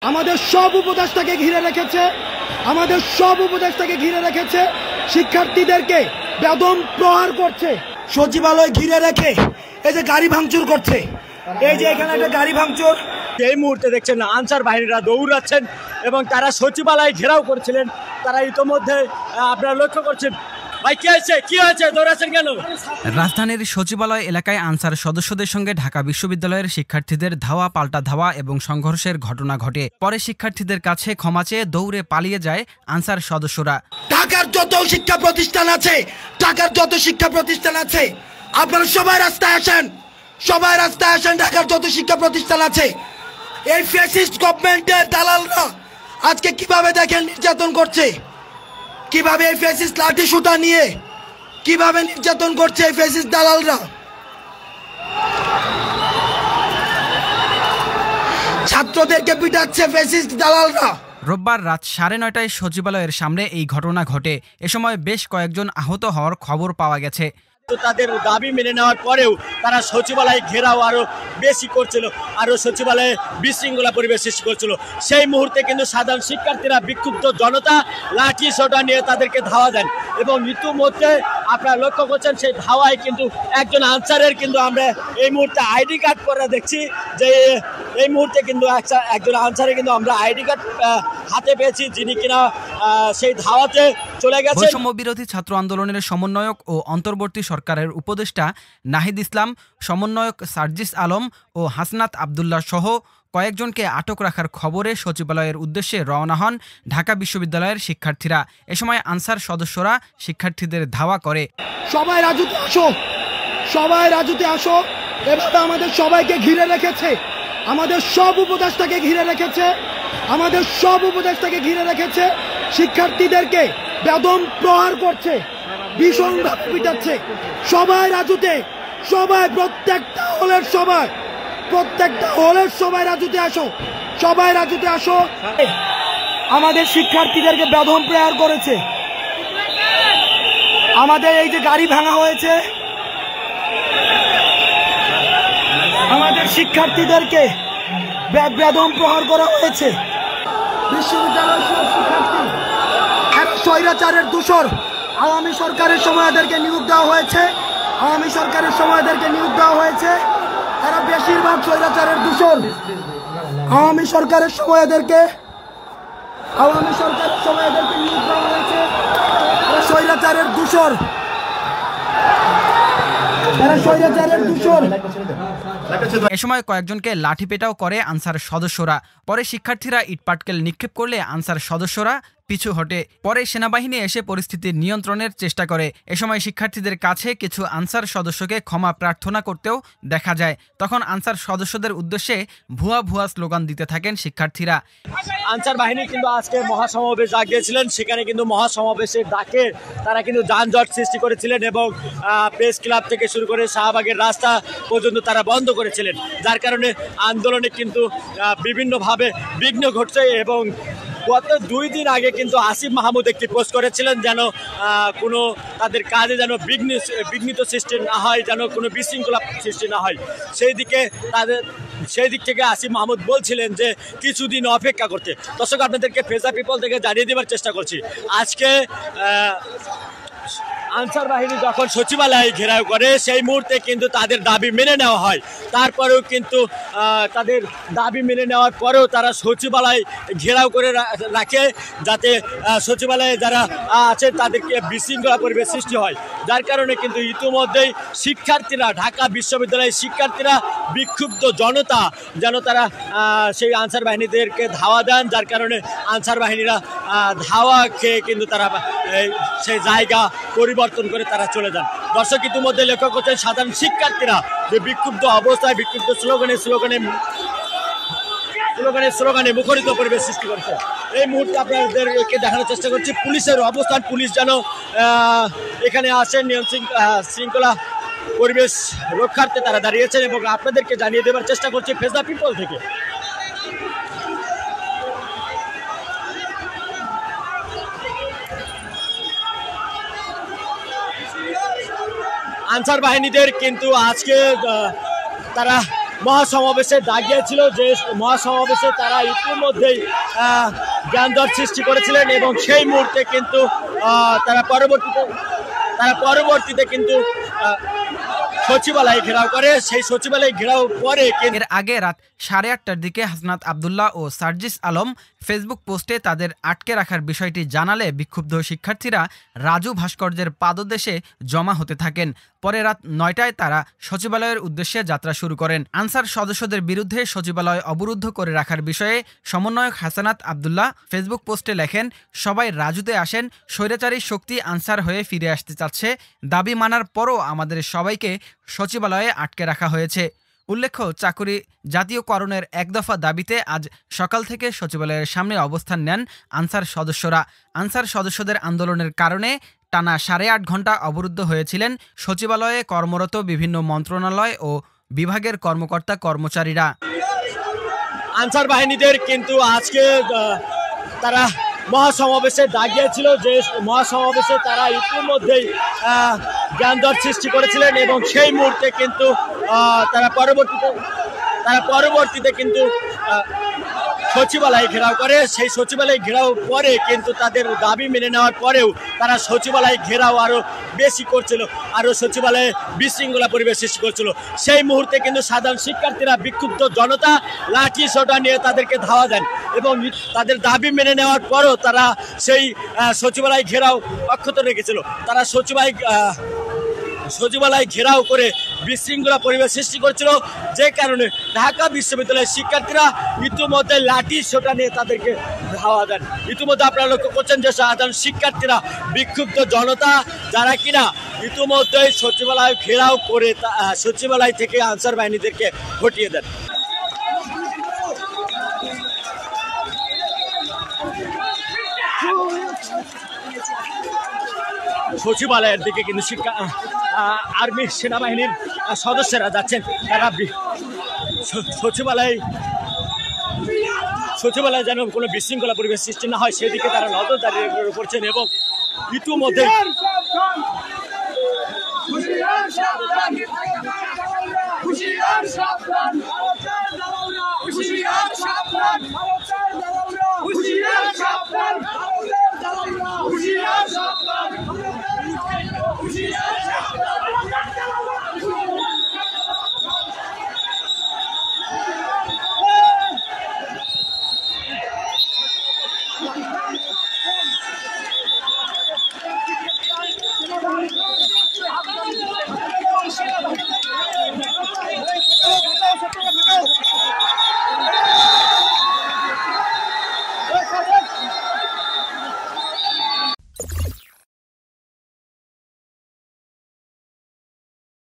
আমাদের সব উপদেষ্টাকে ঘিরে রেখেছে শিক্ষার্থীদেরকে বেদম প্রহার করছে। সচিবালয় ঘিরে রেখে এই যে গাড়ি ভাঙচুর করছে, এই যে এখানে একটা গাড়ি ভাঙচুর। এই মুহূর্তে দেখছেন আনসার বাহিনীরা দৌড়াচ্ছেন এবং তারা সচিবালয় ঘেরাও করছিলেন। তারা ইতোমধ্যে আপনারা লক্ষ্য করছেন। ভাই কি হয়েছে দৌড়াচ্ছেন কেন? রাজধানীর সচিবালয় এলাকায় আনসার সদস্যদের সঙ্গে ঢাকা বিশ্ববিদ্যালয়ের শিক্ষার্থীদের ধাওয়া পাল্টা ধাওয়া এবং সংঘর্ষের ঘটনা ঘটে। পরে শিক্ষার্থীদের কাছে ক্ষমা চেয়ে দৌড়ে পালিয়ে যায় আনসার সদস্যরা। ঢাকার যত শিক্ষা প্রতিষ্ঠান আছে আপনারা সবাই রাস্তায় আসেন। ঢাকার যত শিক্ষা প্রতিষ্ঠান আছে, এই ফ্যাসিস্ট গভর্নমেন্টের দালালরা আজকে কিভাবে দেখেন নির্যাতন করছে, কিভাবে এই ফ্যাসিস্ট লাঠি সুতা নিয়ে কিভাবে নির্যাতন করছে এই ফ্যাসিস্ট দালালরা। ছাত্রদেরকে পিটাচ্ছে ফ্যাসিস্ট দালালরা। রোববার রাত 9:30টায় সচিবালয়ের সামনে এই ঘটনা ঘটে। এ সময় বেশ কয়েকজন আহত হওয়ার খবর পাওয়া গেছে। তাদের দাবি মেনে নেওয়ার পরেও তারা সচিবালয় ঘেরাও আরো বেশি করছিল, আরো সচিবালয়ে বিশৃঙ্খলা পরিবেশ সৃষ্টি করছিল। সেই মুহূর্তে কিন্তু সাধারণ শিক্ষার্থীরা, বিক্ষুব্ধ জনতা লাঠি সোটা নিয়ে তাদেরকে ধাওয়া দেন এবং ইতিমধ্যে আপনারা লক্ষ্য করছেন সেই ধাওয়ায় কিন্তু একজন আনসারের কিন্তু আমরা এই মুহূর্তে আইডি কার্ড করে দেখছি যে এই মুহূর্তে কিন্তু একজন আনসারে কিন্তু আমরা আইডি কার্ড হাতে পেয়েছি, যিনি কিনা সেই ধাওয়াতে চলে গেছে। বৈষম্য বিরোধী ছাত্র আন্দোলনের সমন্বয়ক ও অন্তর্বর্তী সরকারের উপদেষ্টা নাহিদ ইসলাম, সমন্বয়ক সার্জিস আলম ও হাসনাত আবদুল্লাহ সহ কয়েকজনকে আটক রাখার খবরে সচিবালয়ের উদ্দেশ্যে রওনা হন ঢাকা বিশ্ববিদ্যালয়ের শিক্ষার্থীরা। এ সময় আনসার সদস্যরা শিক্ষার্থীদের ধাওয়া করে। সবাই রাজুতে আসো। এভাবে আমাদের সবাইকে ঘিরে রেখেছে, আমাদের সব উপদেষ্টাকে ঘিরে রেখেছে শিক্ষার্থীদেরকে বেদম প্রহার করছে, ভীষণভাবে পিটাচ্ছে। সবাই রাজুতে, প্রত্যেকটা হলের সবাই রাজুতে আসো। আমাদের শিক্ষার্থীদেরকে বেদম প্রহার করেছে। আমাদের এই যে গাড়ি ভাঙা হয়েছে, আমাদের শিক্ষার্থীদেরকে বেদম প্রহার করা হয়েছে। বিশ্ববিদ্যালয়ের সব শিক্ষার্থী স্বৈরাচারের দূষর। আওয়ামী সরকারের সময় এদেরকে নিয়োগ দেওয়া হয়েছে। এরা বেশিরভাগ স্বৈরাচারের দূষর। আওয়ামী সরকারের সময় এদেরকে নিয়োগ দেওয়া হয়েছে। এরা স্বৈরাচারের দূষর। এ সময় কয়েকজনকে লাঠি পেটাও করে আনসার সদস্যরা। পরে শিক্ষার্থীরা ইটপাটকেল নিক্ষেপ করলে আনসার সদস্যরা পিছু হটে। পরে সেনাবাহিনী এসে পরিস্থিতি নিয়ন্ত্রণের চেষ্টা করে। এ সময় শিক্ষার্থীদের কাছে কিছু আনসার সদস্যকে ক্ষমা প্রার্থনা করতেও দেখা যায়। তখন আনসার সদস্যদের উদ্দেশ্যে ভুয়া স্লোগান দিতে থাকেন শিক্ষার্থীরা। আনসার বাহিনী কিন্তু আজকে মহাসমাবেশ ডাকিয়েছিলেন, সেখানে কিন্তু মহাসমাবেশের ডাকে তারা কিন্তু যানজট সৃষ্টি করেছিলেন এবং প্রেস ক্লাব থেকে শুরু করে শাহবাগের রাস্তা পর্যন্ত তারা বন্ধ করেছিলেন, যার কারণে আন্দোলনে কিন্তু বিভিন্নভাবে বিঘ্ন ঘটছে। এবং গত 2 দিন আগে কিন্তু আসিফ মাহমুদ একটি পোস্ট করেছিলেন যেন কোনো তাদের কাজে যেন বিঘ্নিত সৃষ্টি না হয়, যেন কোনো বিশৃঙ্খলা সৃষ্টি না হয়। সেই দিক থেকে আসিফ মাহমুদ বলছিলেন যে কিছুদিন অপেক্ষা করতে। দর্শক, আপনাদেরকে ফেজা পিপল থেকে জানিয়ে দেওয়ার চেষ্টা করছি, আজকে আনসার বাহিনী যখন সচিবালয় ঘেরাও করে সেই মুহূর্তে কিন্তু তাদের দাবি মেনে নেওয়া হয়। তারপরেও কিন্তু তাদের দাবি মেনে নেওয়ার পরেও তারা সচিবালয় ঘেরাও করে রাখে, যাতে সচিবালয়ে যারা আছে তাদেরকে বিশৃঙ্খলা পরিবেশ সৃষ্টি হয়। যার কারণে কিন্তু ইতিমধ্যেই শিক্ষার্থীরা, ঢাকা বিশ্ববিদ্যালয়ের শিক্ষার্থীরা, বিক্ষুব্ধ জনতা যেন তারা সেই আনসার বাহিনীদেরকে ধাওয়া দেন, যার কারণে আনসার বাহিনীরা ধাওয়া খেয়ে কিন্তু তারা সেই জায়গা পরিবর্তন করে তারা চলে যান। দর্শক, ইতিমধ্যে লক্ষ্য করছেন সাধারণ শিক্ষার্থীরা যে বিক্ষুব্ধ অবস্থায়, বিক্ষুব্ধ স্লোগানে মুখরিত পরিবেশ সৃষ্টি করছে। এই মুহূর্তে আপনাদেরকে দেখানোর চেষ্টা করছি পুলিশের অবস্থান। পুলিশ যেন এখানে আসেন, নিয়ম শৃঙ্খলা পরিবেশ রক্ষার্থে তারা দাঁড়িয়েছেন এবং আপনাদেরকে জানিয়ে দেওয়ার চেষ্টা করছি ফেজা পিপল থেকে। আনসার বাহিনীদের কিন্তু আজকে তারা মহাসমাবেশে ডাকিয়েছিল, যে মহাসমাবেশে তারা ইতিমধ্যেই জ্ঞানদর সৃষ্টি করেছিলেন এবং সেই মুহূর্তে কিন্তু তারা পরবর্তীতে কিন্তু সচিবালয় ঘেরাও করে। সেই সচিবালয় ঘেরাও পরে এর আগে রাত 8:30টার দিকে হাসনাত আবদুল্লাহ ও সার্জিস আলম ফেসবুক পোস্টে তাদের আটকে রাখার বিষয়টি জানালে বিক্ষুব্ধ শিক্ষার্থীরা রাজু ভাস্কর্যের পাদদেশে জমা হতে থাকেন। পরে রাত 9টায় তারা সচিবালয়ের উদ্দেশ্যে যাত্রা শুরু করেন। আনসার সদস্যদের বিরুদ্ধে সচিবালয় অবরুদ্ধ করে রাখার বিষয়ে সমন্বয়ক হাসনাত আবদুল্লাহ ফেসবুক পোস্টে লেখেন, সবাই রাজুতে আসেন, স্বৈরাচারী শক্তি আনসার হয়ে ফিরে আসতে চাচ্ছে, দাবি মানার পরও আমাদের সবাইকে সচিবালয়ে আটকে রাখা হয়েছে। উল্লেখ্য, চাকুরি জাতীয়করণের এক দফা দাবিতে আজ সকাল থেকে সচিবালয়ের সামনে অবস্থান নেন আনসার সদস্যরা। আনসার সদস্যদের আন্দোলনের কারণে টানা 8.5 ঘন্টা অবরুদ্ধ হয়েছিলেন সচিবালয়ে কর্মরত বিভিন্ন মন্ত্রণালয় ও বিভাগের কর্মকর্তা কর্মচারীরা। আনসার বাহিনীদের কিন্তু আজকে তারা মহাসমাবেশে ডাকিয়েছিল, যে মহাসমাবেশে তারা ইতিমধ্যেই জ্ঞানদর সৃষ্টি করেছিলেন এবং সেই মুহূর্তে কিন্তু তারা পরবর্তীতে কিন্তু সচিবালয় ঘেরাও করে। সেই সচিবালয় ঘেরাও পরে কিন্তু তাদের দাবি মেনে নেওয়ার পরেও তারা সচিবালয় ঘেরাও আরও বেশি করছিল, আরও সচিবালয়ে বিশৃঙ্খলা পরিবেশ সৃষ্টি করছিল। সেই মুহূর্তে কিন্তু সাধারণ শিক্ষার্থীরা, বিক্ষুব্ধ জনতা লাঠি সোটা নিয়ে তাদেরকে ধাওয়া দেন এবং তাদের দাবি মেনে নেওয়ার পরও তারা সেই সচিবালয় ঘেরাও অক্ষত রেখেছিল। তারা সচিবালয় ঘেরাও করে বিশৃঙ্খলা পরিবেশ সৃষ্টি করছিল, যে কারণে ঢাকা বিশ্ববিদ্যালয়ের শিক্ষার্থীরা ইতিমধ্যে লাঠি সোটা নিয়ে তাদেরকে ধাওয়া দেন। ইতিমধ্যে আপনারা লক্ষ্য করছেন যে সাধারণ শিক্ষার্থীরা, বিক্ষুব্ধ জনতা যারা কিনা ইতিমধ্যেই সচিবালয় ঘেরাও করে সচিবালয় থেকে আনসার বাহিনীদেরকে হটিয়ে দেন। সচিবালয়ের দিকে কিন্তু আর্মি সেনাবাহিনীর সদস্যরা যাচ্ছেন। তারা সচিবালয়ে যেন কোনো বিশৃঙ্খলা পরিবেশ সৃষ্টি না হয় সেদিকে তারা নজরদারি করছেন এবং ইতিমধ্যে